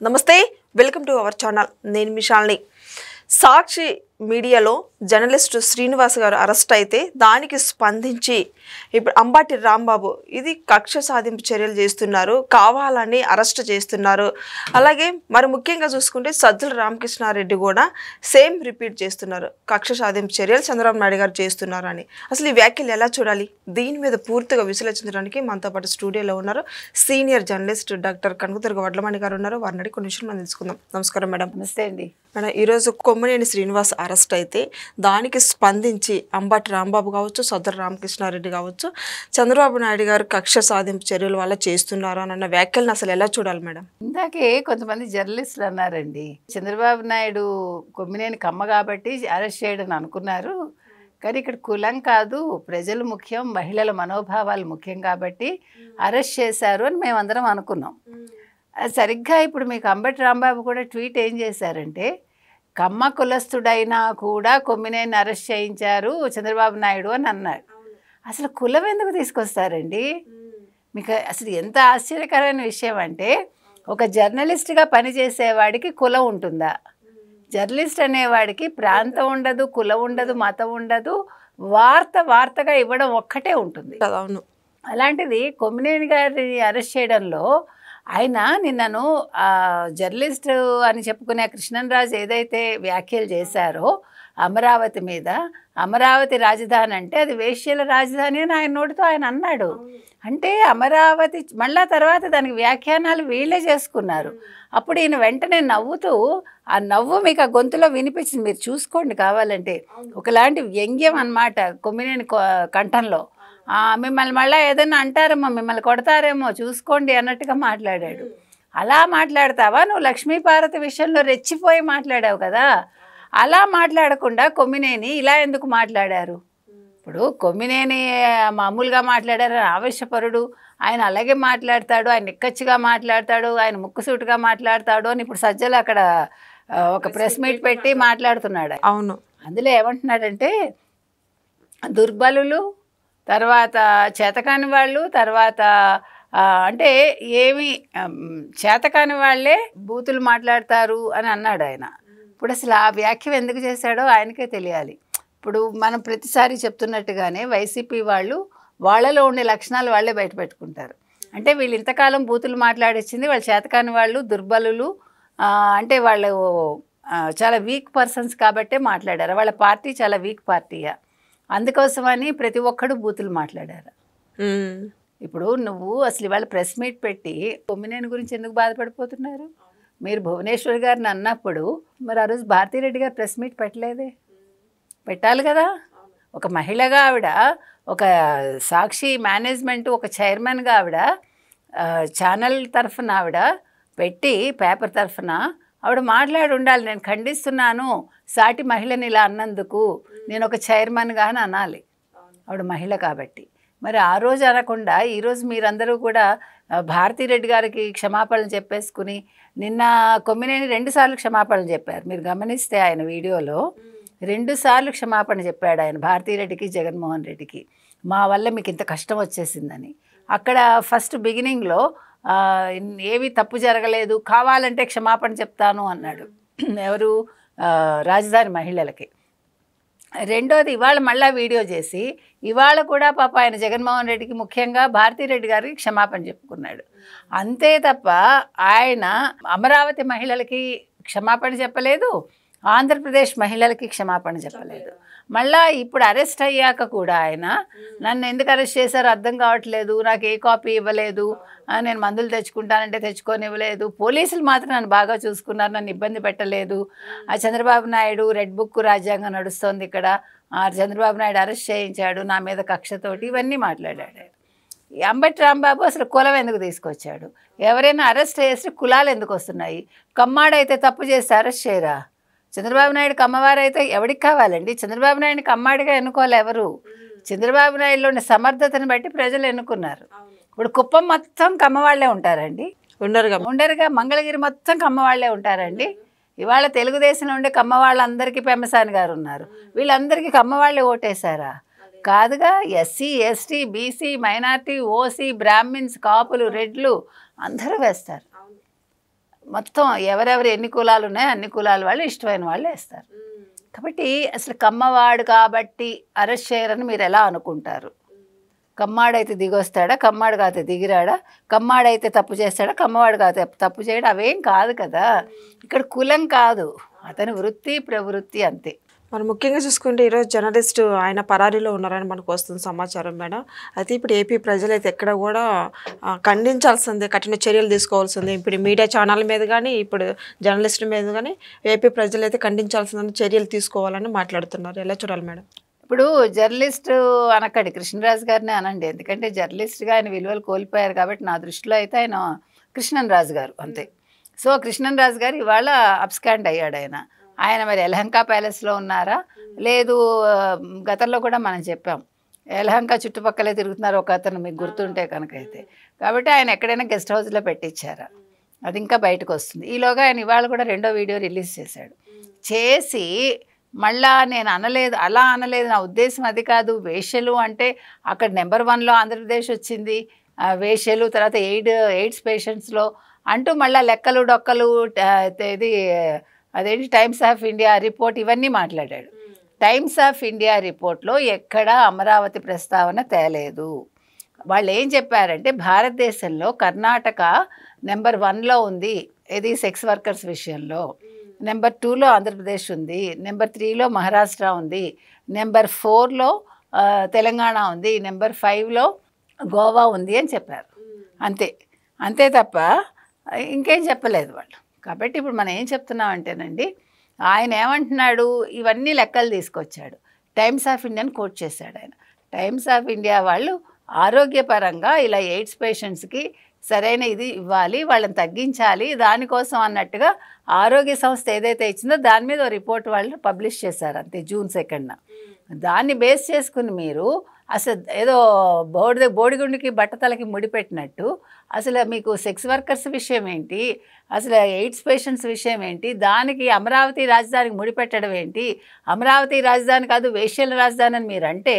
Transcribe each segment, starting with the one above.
నమస్తే, welcome to our channel. నేను మీ శాలిని. సాక్షి మీడియాలో జర్నలిస్ట్ శ్రీనివాస్ గారు అరెస్ట్ అయితే దానికి స్పందించి ఇప్పుడు అంబటి రాంబాబు ఇది కక్ష సాధింపు చర్యలు చేస్తున్నారు, కావాలని అరెస్ట్ చేస్తున్నారు. అలాగే మరి ముఖ్యంగా చూసుకుంటే సజ్జల రామకృష్ణారెడ్డి కూడా సేమ్ రిపీట్ చేస్తున్నారు, కక్ష సాధింపు చర్యలు చంద్రబాబు నాయుడు గారు చేస్తున్నారు అని. అసలు ఈ వ్యాఖ్యలు ఎలా చూడాలి? దీని మీద పూర్తిగా విశ్లేషించడానికి మనతో పాటు స్టూడియోలో ఉన్నారు senior journalist doctor Kanakadurga Vadlamani గారు ఉన్నారు. వారిని అడిగి కొన్ని విషయాలు మనం తెలుసుకుందాం. నమస్కారం మేడం. నమస్తే అండి మేడం, ఈరోజు కొమ్మనేని శ్రీనివాస్ అరెస్ట్ అయితే దానికి స్పందించి అంబటి రాంబాబు కావచ్చు, సజ్జల రామకృష్ణారెడ్డి కావచ్చు, చంద్రబాబు నాయుడు గారు కక్ష సాధింపు చర్యల వల్ల చేస్తున్నారు అన్న వ్యాఖ్యలను అసలు ఎలా చూడాలి మేడం? ఇందాకే కొంతమంది జర్నలిస్టులు అన్నారండి, చంద్రబాబు నాయుడు కొమ్మినేని కమ్మ కాబట్టి అరెస్ట్ చేయడం అనుకున్నారు, కానీ ఇక్కడ కులం కాదు, ప్రజలు ముఖ్యం, మహిళల మనోభావాలు ముఖ్యం కాబట్టి అరెస్ట్ చేశారు అని మేమందరం అనుకున్నాం. సరిగ్గా ఇప్పుడు మీకు అంబటి రాంబాబు కూడా ట్వీట్ ఏం చేశారంటే, కమ్మ కులస్తుడైనా కూడా కొమ్మినేని అరెస్ట్ చేయించారు చంద్రబాబు నాయుడు అని అన్నాడు. అసలు కులం ఎందుకు తీసుకొస్తారండి? మీకు అసలు ఎంత ఆశ్చర్యకరమైన విషయం అంటే, ఒక జర్నలిస్ట్గా పనిచేసేవాడికి కులం ఉంటుందా? జర్నలిస్ట్ అనేవాడికి ప్రాంతం ఉండదు, కులం ఉండదు, మతం ఉండదు, వార్తగా ఇవ్వడం ఒక్కటే ఉంటుంది. అవును. అలాంటిది కొమ్మినేని గారిని అరెస్ట్ చేయడంలో ఆయన నిన్నను జర్నలిస్ట్ అని చెప్పుకునే కృష్ణన్రాజు ఏదైతే వ్యాఖ్యలు చేశారో అమరావతి మీద, అమరావతి రాజధాని అంటే అది వేశ్యల రాజధాని అని ఆయన నోటితో ఆయన అన్నాడు. అంటే అమరావతి మళ్ళా తర్వాత దానికి వ్యాఖ్యానాలు వీళ్ళే చేసుకున్నారు. అప్పుడు ఈయన వెంటనే నవ్వుతూ, ఆ నవ్వు మీకు ఆ గొంతులో వినిపించింది, మీరు చూసుకోండి కావాలంటే, ఒకలాంటి వ్యంగ్యం అన్నమాట కొమ్మినేని కంఠంలో. మిమ్మల్ని మళ్ళీ ఏదైనా అంటారేమో, మిమ్మల్ని కొడతారేమో చూసుకోండి అన్నట్టుగా మాట్లాడాడు. అలా మాట్లాడతావా? నువ్వు లక్ష్మీపార్వతి విషయంలో రెచ్చిపోయి మాట్లాడావు కదా, అలా మాట్లాడకుండా కొమ్మినేని ఇలా ఎందుకు మాట్లాడారు? ఇప్పుడు కొమ్మినేని మామూలుగా మాట్లాడారు, ఆవేశపరుడు, ఆయన అలాగే మాట్లాడతాడు, ఆయన నిక్కచ్చిగా మాట్లాడతాడు, ఆయన ముక్కుసూటుగా మాట్లాడతాడు అని ఇప్పుడు సజ్జలు అక్కడ ఒక ప్రెస్ మీట్ పెట్టి మాట్లాడుతున్నాడు. అవును. అందులో ఏమంటున్నాడంటే, దుర్బలులు, తర్వాత చేతకాని వాళ్ళు, తర్వాత అంటే ఏమి చేతకాని వాళ్ళే బూతులు మాట్లాడతారు అని అన్నాడు ఆయన. ఇప్పుడు అసలు ఆ వ్యాఖ్య ఎందుకు చేశాడో ఆయనకే తెలియాలి. ఇప్పుడు మనం ప్రతిసారి చెప్తున్నట్టుగానే వైసీపీ వాళ్ళు వాళ్ళలో ఉండే లక్షణాలు వాళ్ళే బయట పెట్టుకుంటారు. అంటే వీళ్ళు ఇంతకాలం బూతులు మాట్లాడించింది వాళ్ళు చేతకాని వాళ్ళు, దుర్బలులు, అంటే వాళ్ళు చాలా వీక్ పర్సన్స్ కాబట్టే మాట్లాడారు. వాళ్ళ పార్టీ చాలా వీక్ పార్టీయా, అందుకోసమని ప్రతి ఒక్కడు బూతులు మాట్లాడారు. ఇప్పుడు నువ్వు అసలు ఇవాళ ప్రెస్ మీట్ పెట్టి కొమ్మినేని గురించి ఎందుకు బాధపడిపోతున్నారు? మీరు భువనేశ్వర్ గారిని అన్నప్పుడు మరి ఆ రోజు భారతీరెడ్డి గారు ప్రెస్ మీట్ పెట్టలేదే? పెట్టాలి కదా. ఒక మహిళగా ఆవిడ, ఒక సాక్షి మేనేజ్మెంట్, ఒక చైర్మన్గా ఆవిడ ఛానల్ తరఫున ఆవిడ పెట్టి, పేపర్ తరఫున ఆవిడ మాట్లాడి ఉండాలి. నేను ఖండిస్తున్నాను సాటి మహిళని ఇలా అన్నందుకు, నేను ఒక చైర్మన్గా అని అనాలి. ఆవిడ మహిళ కాబట్టి. మరి ఆ రోజు అనకుండా ఈరోజు మీరందరూ కూడా భారతీరెడ్డి గారికి క్షమాపణలు చెప్పేసుకుని, నిన్న కొమ్మినేని 2 సార్లు క్షమాపణలు చెప్పారు. మీరు గమనిస్తే ఆయన వీడియోలో 2 సార్లు క్షమాపణ చెప్పాడు ఆయన భారతీరెడ్డికి, జగన్మోహన్ రెడ్డికి. మా వల్ల మీకు ఇంత కష్టం వచ్చేసిందని. అక్కడ ఫస్ట్ బిగినింగ్లో ఏమీ తప్పు జరగలేదు, కావాలంటే క్షమాపణ చెప్తాను అన్నాడు. ఎవరు? రాజధాని మహిళలకి. రెండోది ఇవాళ మళ్ళీ వీడియో చేసి ఇవాళ కూడా పాప ఆయన జగన్మోహన్ రెడ్డికి, ముఖ్యంగా భారతీరెడ్డి గారికి క్షమాపణ చెప్పుకున్నాడు. అంతే తప్ప ఆయన అమరావతి మహిళలకి క్షమాపణ చెప్పలేదు, ఆంధ్రప్రదేశ్ మహిళలకి క్షమాపణ చెప్పలేదు. మళ్ళీ ఇప్పుడు అరెస్ట్ అయ్యాక కూడా ఆయన నన్ను ఎందుకు అరెస్ట్ చేశారో అర్థం కావట్లేదు, నాకు ఏ కాపీ ఇవ్వలేదు, నేను మందులు తెచ్చుకుంటానంటే తెచ్చుకొని ఇవ్వలేదు, పోలీసులు మాత్రం నన్ను బాగా చూసుకున్నారు, నన్ను ఇబ్బంది పెట్టలేదు, చంద్రబాబు నాయుడు రెడ్ బుక్ రాజ్యాంగం నడుస్తోంది ఇక్కడ, చంద్రబాబు నాయుడు అరెస్ట్ చేయించాడు నా మీద కక్షతోటి, ఇవన్నీ మాట్లాడాడు. అంబటి రాంబాబు అసలు కులం ఎందుకు తీసుకొచ్చాడు? ఎవరైనా అరెస్ట్ చేస్తే కులాలు ఎందుకు వస్తున్నాయి? కమ్మాడైతే తప్పు చేస్తే అరెస్ట్ చేయరా? చంద్రబాబు నాయుడు కమ్మవారైతే ఎవరికి కావాలండి? చంద్రబాబు నాయుడిని కమ్మాడిగా ఎన్నుకోవాలి ఎవరు? చంద్రబాబు నాయుడులో ఉన్న సమర్థతను బట్టి ప్రజలు ఎన్నుకున్నారు. ఇప్పుడు కుప్పం మొత్తం కమ్మవాళ్లే ఉంటారండి? ఉండరుగా. మంగళగిరి మొత్తం కమ్మవాళ్లే ఉంటారండి? ఇవాళ తెలుగుదేశంలో ఉండే కమ్మవాళ్ళందరికీ పెమ్మసాని గారు ఉన్నారు, వీళ్ళందరికీ కమ్మవాళ్లే ఓటేశారా? కాదుగా. SC, ST, BC, minority, OC, Brahmins, కాపులు, రెడ్లు అందరూ వేస్తారు. మొత్తం ఎవరెవరు ఎన్ని కులాలు ఉన్నాయో అన్ని కులాల వాళ్ళు ఇష్టమైన వాళ్ళు వేస్తారు. కాబట్టి అసలు కమ్మవాడు కాబట్టి అరెస్ట్ చేయరని మీరు ఎలా అనుకుంటారు? కమ్మాడైతే దిగొస్తాడా, కమ్మాడు కాతే దిగిరాడా, కమ్మాడైతే తప్పు చేస్తాడా, కమ్మవాడు కాతే తప్పు చేయడం అవేం కాదు కదా. ఇక్కడ కులం కాదు, అతని వృత్తి ప్రవృత్తి అంతే. మరి ముఖ్యంగా చూసుకుంటే ఈరోజు జర్నలిస్టు ఆయన పరారీలో ఉన్నారని మనకు వస్తుంది సమాచారం మేడం. అయితే ఇప్పుడు ఏపీ ప్రజలైతే ఎక్కడ కూడా ఖండించాల్సిందే, కఠిన చర్యలు తీసుకోవాల్సిందే. ఇప్పుడు మీడియా ఛానల్ మీద కానీ ఇప్పుడు జర్నలిస్టుల మీద కానీ ఏపీ ప్రజలైతే ఖండించాల్సిన చర్యలు తీసుకోవాలని మాట్లాడుతున్నారు. ఎలా చూడాలి మేడం? ఇప్పుడు జర్నలిస్టు అనకండి, కృష్ణరాజు గారిని అనండి. ఎందుకంటే జర్నలిస్ట్గా ఆయన విలువలు కోల్పోయారు కాబట్టి నా దృష్టిలో అయితే ఆయన కృష్ణరాజు గారు అంతే. సో కృష్ణరాజు గారు ఇవాళ అబ్స్కాండ్ అయ్యాడు. ఆయన మరి యలహంక ప్యాలెస్లో ఉన్నారా? లేదు, గతంలో కూడా మనం చెప్పాం యలహంక చుట్టుపక్కలే తిరుగుతున్నారు ఒక అతను, మీకు గుర్తుంటే కనుక అయితే. కాబట్టి ఆయన ఎక్కడైనా గెస్ట్ హౌస్లో పెట్టించారా? అది ఇంకా బయటకు వస్తుంది. ఈలోగా ఆయన ఇవాళ కూడా 2వ వీడియో రిలీజ్ చేశాడు. చేసి మళ్ళా నేను అనలేదు, అలా అనలేదు, నా ఉద్దేశం అది కాదు, వేశ్యలు అంటే అక్కడ నెంబర్ 1లో ఆంధ్రప్రదేశ్ వచ్చింది, వేశ్యలు, తర్వాత ఎయిడ్స్ పేషెంట్స్లో అంటూ మళ్ళీ లెక్కలు డొక్కలు, ఇది అదేంటి టైమ్స్ ఆఫ్ ఇండియా రిపోర్ట్ ఇవన్నీ మాట్లాడాడు. టైమ్స్ ఆఫ్ ఇండియా రిపోర్ట్లో ఎక్కడా అమరావతి ప్రస్తావన తేలేదు. వాళ్ళు ఏం చెప్పారంటే భారతదేశంలో కర్ణాటక నెంబర్ 1లో ఉంది ఇది సెక్స్ వర్కర్స్ విషయంలో, నెంబర్ 2లో ఆంధ్రప్రదేశ్ ఉంది, నెంబర్ 3లో మహారాష్ట్ర ఉంది, నెంబర్ 4లో తెలంగాణ ఉంది, నెంబర్ 5లో గోవా ఉంది అని చెప్పారు. అంతే తప్ప ఇంకేం చెప్పలేదు వాళ్ళు. కాబట్టి ఇప్పుడు మనం ఏం చెప్తున్నాం అంటేనండి, ఆయన ఏమంటున్నాడు, ఇవన్నీ లెక్కలు తీసుకొచ్చాడు. టైమ్స్ ఆఫ్ ఇండియాని కోట్ చేశాడు ఆయన. టైమ్స్ ఆఫ్ ఇండియా వాళ్ళు ఆరోగ్యపరంగా ఇలా ఎయిడ్స్ పేషెంట్స్కి సరైన ఇది ఇవ్వాలి, వాళ్ళని తగ్గించాలి, దానికోసం అన్నట్టుగా ఆరోగ్య సంస్థ ఏదైతే ఇచ్చిందో దాని మీద ఒక రిపోర్ట్ వాళ్ళు పబ్లిష్ చేశారు అంతే, జూన్ 2న. దాన్ని బేస్ చేసుకుని మీరు అసలు ఏదో బోడిగుండికి బట్టతలకి ముడిపెట్టినట్టు అసలు మీకు సెక్స్ వర్కర్స్ విషయం ఏంటి, అసలు ఎయిడ్స్ పేషెంట్స్ విషయం ఏంటి, దానికి అమరావతి రాజధానికి ముడిపెట్టడం ఏంటి, అమరావతి రాజధాని కాదు వేశ్యల రాజధాని అని మీరు అంటే,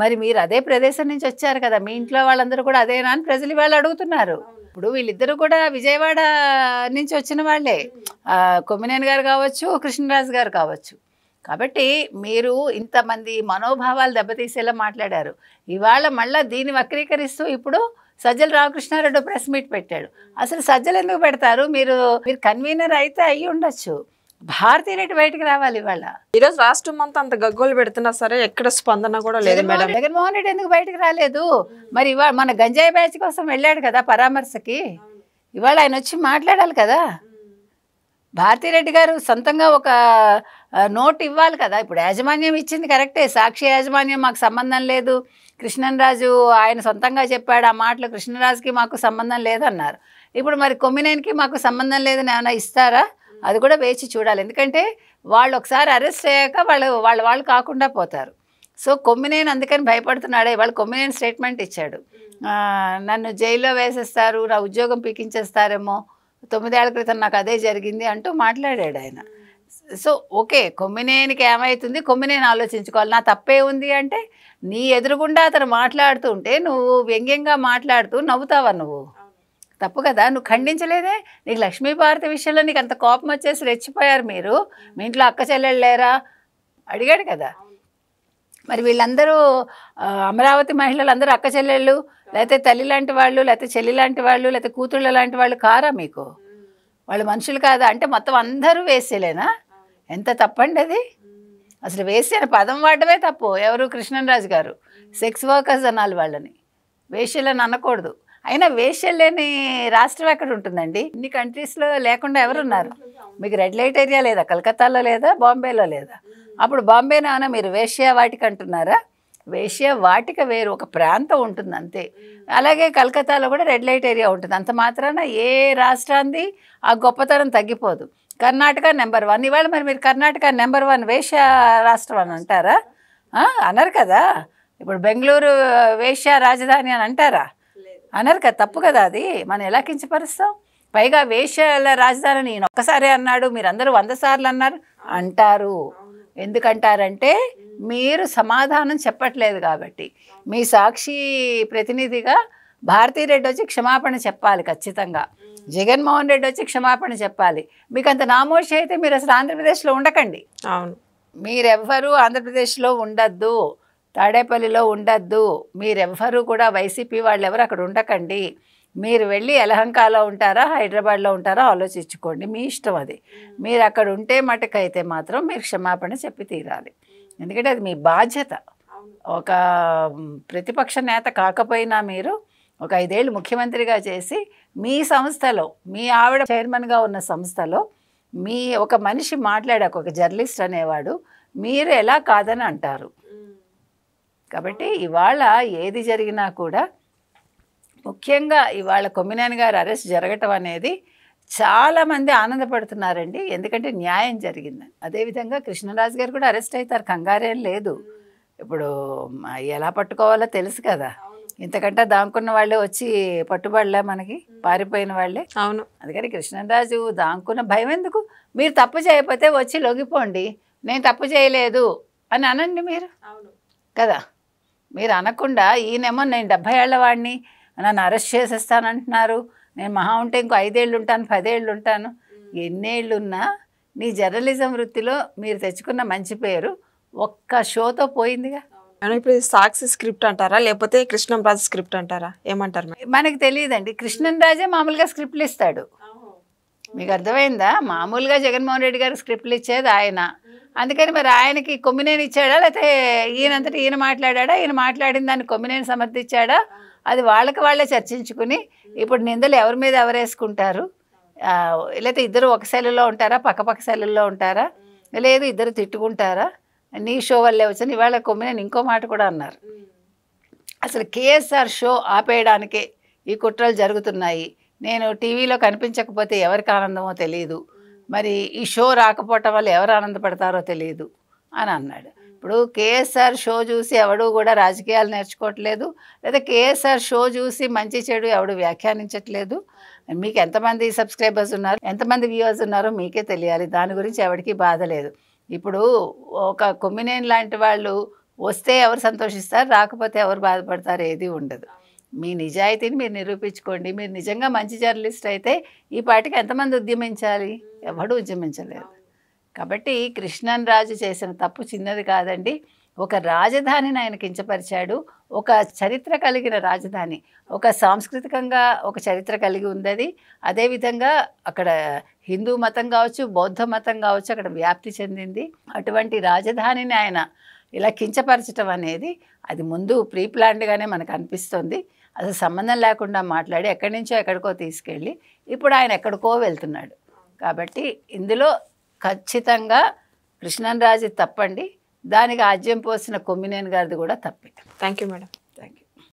మరి మీరు అదే ప్రదేశం నుంచి వచ్చారు కదా, మీ ఇంట్లో వాళ్ళందరూ కూడా అదేనా అని ప్రజలు వాళ్ళు అడుగుతున్నారు. ఇప్పుడు వీళ్ళిద్దరూ కూడా విజయవాడ నుంచి వచ్చిన వాళ్ళే, కొమ్మినేని గారు కావచ్చు, కృష్ణరాజు గారు కావచ్చు. కాబట్టి మీరు ఇంతమంది మనోభావాలు దెబ్బతీసేలా మాట్లాడారు. ఇవాళ మళ్ళీ దీన్ని వక్రీకరిస్తూ ఇప్పుడు సజ్జల రామకృష్ణారెడ్డి ప్రెస్ మీట్ పెట్టాడు. అసలు సజ్జలు ఎందుకు పెడతారు? మీరు కన్వీనర్ అయితే అయ్యి ఉండొచ్చు, భారతీరెడ్డి బయటకు రావాలి. ఇవాళ ఈరోజు రాష్ట్రం అంతా అంత గగ్గోలు పెడుతున్నా సరే ఎక్కడ స్పందన కూడా లేదు మేడం. జగన్మోహన్ రెడ్డి ఎందుకు బయటకు రాలేదు? మరి ఇవాళ మన గంజాయి బ్యాచ్ కోసం వెళ్ళాడు కదా పరామర్శకి, ఇవాళ ఆయన వచ్చి మాట్లాడాలి కదా. భారతీరెడ్డి గారు సొంతంగా ఒక నోట్ ఇవ్వాలి కదా. ఇప్పుడు యాజమాన్యం ఇచ్చింది కరెక్టే, సాక్షి యాజమాన్యం మాకు సంబంధం లేదు, కృష్ణరాజు ఆయన సొంతంగా చెప్పాడు ఆ మాటలు, కృష్ణరాజుకి మాకు సంబంధం లేదన్నారు. ఇప్పుడు మరి కొమ్మినేనికి మాకు సంబంధం లేదని ఏమైనా ఇస్తారా? అది కూడా వేచి చూడాలి. ఎందుకంటే వాళ్ళు ఒకసారి అరెస్ట్ అయ్యాక వాళ్ళు కాకుండా పోతారు. సో కొమ్మినేని అందుకని భయపడుతున్నాడే. వాళ్ళు కొమ్మినేని స్టేట్మెంట్ ఇచ్చాడు, నన్ను జైల్లో వేసేస్తారు, నా ఉద్యోగం పీకించేస్తారేమో, 9 ఏళ్ల క్రితం నాకు అదే జరిగింది అంటూ మాట్లాడాడు ఆయన. సో ఓకే, కొమ్మినేనికి ఏమవుతుంది, కొమ్మినేని ఆలోచించుకోవాలి. నా తప్పే ఉంది అంటే నీ ఎదురుగుండా అతను మాట్లాడుతుంటే నువ్వు వ్యంగ్యంగా మాట్లాడుతూ నవ్వుతావా? నువ్వు తప్పు కదా, నువ్వు ఖండించలేదే. నీకు లక్ష్మీభారతి విషయంలో నీకు అంత కోపం వచ్చేసి రెచ్చిపోయారు మీరు, మీ ఇంట్లో అక్క చెల్లెళ్ళు లేరా అడిగాడు కదా. మరి వీళ్ళందరూ అమరావతి మహిళలు అందరూ అక్క చెల్లెళ్ళు, లేకపోతే తల్లి లాంటి వాళ్ళు, లేకపోతే చెల్లి లాంటి వాళ్ళు, లేకపోతే కూతుళ్ళ లాంటి వాళ్ళు కారా మీకు? వాళ్ళు మనుషులు కాదా? అంటే మొత్తం అందరూ వేసేలేనా? ఎంత తప్పండి అది. అసలు వేసే అనే పదం వాడమే తప్పు. ఎవరు? కృష్ణరాజు గారు. సెక్స్ వర్కర్స్ అనాలి వాళ్ళని, వేశ్యలని అనకూడదు. అయినా వేశ్యలు లేని రాష్ట్రం ఎక్కడ ఉంటుందండి? ఇన్ని కంట్రీస్లో లేకుండా ఎవరున్నారు? మీకు రెడ్ లైట్ ఏరియా లేదా? కలకత్తాలో లేదా? బాంబేలో లేదా? అప్పుడు బాంబేనా మీరు వేశ్య వాటిక అంటున్నారా? వేశ్య వాటిక వేరు, ఒక ప్రాంతం ఉంటుంది అంతే. అలాగే కలకత్తాలో కూడా రెడ్ లైట్ ఏరియా ఉంటుంది. అంత మాత్రాన ఏ రాష్ట్రాన్ని ఆ గొప్పతనం తగ్గిపోదు. కర్ణాటక నెంబర్ 1 ఇవాళ. మరి మీరు కర్ణాటక నెంబర్ 1 వేశ్య రాష్ట్రం అని అంటారా? అనరు కదా. ఇప్పుడు బెంగళూరు వేశ్య రాజధాని అని అంటారా? అనరు కదా. తప్పు కదా అది. మనం ఎలా కించపరుస్తాం? పైగా వేశ్యల రాజధాని ఈయన ఒక్కసారి అన్నాడు, మీరందరూ 100 సార్లు అన్నారు అంటారు. ఎందుకంటారంటే మీరు సమాధానం చెప్పట్లేదు కాబట్టి. మీ సాక్షి ప్రతినిధిగా భారతీరెడ్డి వచ్చి క్షమాపణ చెప్పాలి ఖచ్చితంగా. జగన్మోహన్ రెడ్డి వచ్చి క్షమాపణ చెప్పాలి. మీకు అంత నామోషి అయితే మీరు అసలు ఆంధ్రప్రదేశ్లో ఉండకండి. అవును, మీరెవ్వరూ ఆంధ్రప్రదేశ్లో ఉండద్దు, తాడేపల్లిలో ఉండద్దు, మీరెవ్వరూ కూడా వైసీపీ వాళ్ళు ఎవరు అక్కడ ఉండకండి. మీరు వెళ్ళి యలహంకలో ఉంటారా, హైదరాబాద్లో ఉంటారా ఆలోచించుకోండి, మీ ఇష్టం అది. మీరు అక్కడ ఉంటే మటుకైతే మాత్రం మీరు క్షమాపణ చెప్పి తీరాలి. ఎందుకంటే అది మీ బాధ్యత. ఒక ప్రతిపక్ష నేత కాకపోయినా మీరు ఒక 5 ఏళ్ళు ముఖ్యమంత్రిగా చేసి మీ సంస్థలో, మీ ఆవిడ చైర్మన్గా ఉన్న సంస్థలో మీ ఒక మనిషి మాట్లాడాక, ఒక జర్నలిస్ట్ అనేవాడు, మీరు ఎలా కాదని అంటారు. కాబట్టి ఇవాళ ఏది జరిగినా కూడా ముఖ్యంగా ఇవాళ కొమ్మినేని గారు అరెస్ట్ జరగటం అనేది చాలామంది ఆనందపడుతున్నారండి. ఎందుకంటే న్యాయం జరిగిందని. అదేవిధంగా కృష్ణరాజు గారు కూడా అరెస్ట్ అవుతారు, కంగారేం లేదు. ఇప్పుడు ఎలా పట్టుకోవాలో తెలుసు కదా. ఇంతకంటే దాంకున్న వాళ్ళే వచ్చి పట్టుబడలే మనకి, పారిపోయిన వాళ్ళే. అవును. అందుకని కృష్ణరాజు దాంకున్న భయం ఎందుకు? మీరు తప్పు చేయకపోతే వచ్చి లొంగిపోండి, నేను తప్పు చేయలేదు అని అనండి మీరు కదా. మీరు అనకుండా ఈయనేమో నేను 70 ఏళ్ల వాడిని, నన్ను అరెస్ట్ చేసేస్తానంటున్నారు, నేను మహా ఉంటే ఇంకో 5 ఏళ్ళు ఉంటాను, 10 ఏళ్ళు ఉంటాను. ఎన్నేళ్ళున్నా నీ జర్నలిజం వృత్తిలో మీరు తెచ్చుకున్న మంచి పేరు ఒక్క షోతో పోయిందిగా. ఇప్పుడు సాక్షి స్క్రిప్ట్ అంటారా, లేకపోతే కృష్ణంరాజు స్క్రిప్ట్ అంటారా, ఏమంటారు? మనకి తెలియదండి. కృష్ణరాజే మామూలుగా స్క్రిప్ట్లు ఇస్తాడు. మీకు అర్థమైందా? మామూలుగా జగన్మోహన్ రెడ్డి గారు స్క్రిప్ట్లు ఇచ్చేది ఆయన. అందుకని మరి ఆయనకి కొమ్మినేని ఇచ్చాడా, లేకపోతే ఈయనంతటి ఈయన మాట్లాడా, ఈయన మాట్లాడిన దాన్ని కొమ్మినేని సమర్థించాడా, అది వాళ్ళకి వాళ్ళే చర్చించుకుని ఇప్పుడు నిందలు ఎవరి మీద ఎవరు వేసుకుంటారు. లేకపోతే ఇద్దరు ఒక సెల్లులో ఉంటారా, పక్క సెల్లుల్లో ఉంటారా, లేదు ఇద్దరు తిట్టుకుంటారా, నీ షో వల్లే వచ్చాను. ఇవాళ కొమ్మినేని ఇంకో మాట కూడా అన్నారు, అసలు కేఎస్ఆర్ షో ఆపేయడానికే ఈ కుట్రలు జరుగుతున్నాయి, నేను టీవీలో కనిపించకపోతే ఎవరికి ఆనందమో తెలియదు, మరి ఈ షో రాకపోవటం వల్ల ఎవరు ఆనందపడతారో తెలియదు అని అన్నాడు. ఇప్పుడు కేఎస్ఆర్ షో చూసి ఎవడు కూడా రాజకీయాలు నేర్చుకోవట్లేదు, లేదా కేఎస్ఆర్ షో చూసి మంచి చెడు ఎవడు వ్యాఖ్యానించట్లేదు. మీకు ఎంతమంది సబ్స్క్రైబర్స్ ఉన్నారు, ఎంతమంది వ్యూవర్స్ ఉన్నారో మీకే తెలియాలి. దాని గురించి ఎవరికి బాధ లేదు. ఇప్పుడు ఒక కొమ్మినేని లాంటి వాళ్ళు వస్తే ఎవరు సంతోషిస్తారు, రాకపోతే ఎవరు బాధపడతారు, ఏది ఉండదు. మీ నిజాయితీని మీరు నిరూపించుకోండి. మీరు నిజంగా మంచి జర్నలిస్ట్ అయితే ఈ పాటికి ఎంతమంది ఉద్యమించాలి? ఎవడు ఉద్యమించలేదు. కాబట్టి కృష్ణరాజు చేసిన తప్పు చిన్నది కాదండి. ఒక రాజధానిని ఆయన కించపరిచాడు. ఒక చరిత్ర కలిగిన రాజధాని, ఒక సాంస్కృతికంగా ఒక చరిత్ర కలిగి ఉంది. అదేవిధంగా అక్కడ హిందూ మతం కావచ్చు, బౌద్ధ మతం కావచ్చు అక్కడ వ్యాప్తి చెందింది. అటువంటి రాజధానిని ఆయన ఇలా కించపరచడం అనేది అది ముందు ప్రీ ప్లాన్డ్గానే మనకు అనిపిస్తుంది. అసలు సంబంధం లేకుండా మాట్లాడి ఎక్కడి నుంచో ఎక్కడికో తీసుకెళ్ళి ఇప్పుడు ఆయన ఎక్కడికో వెళ్తున్నాడు. కాబట్టి ఇందులో ఖచ్చితంగా కృష్ణరాజు తప్పండి, దానికి ఆజ్యం పోసిన కొమ్మినేని గారిది కూడా తప్పే. Thank you madam.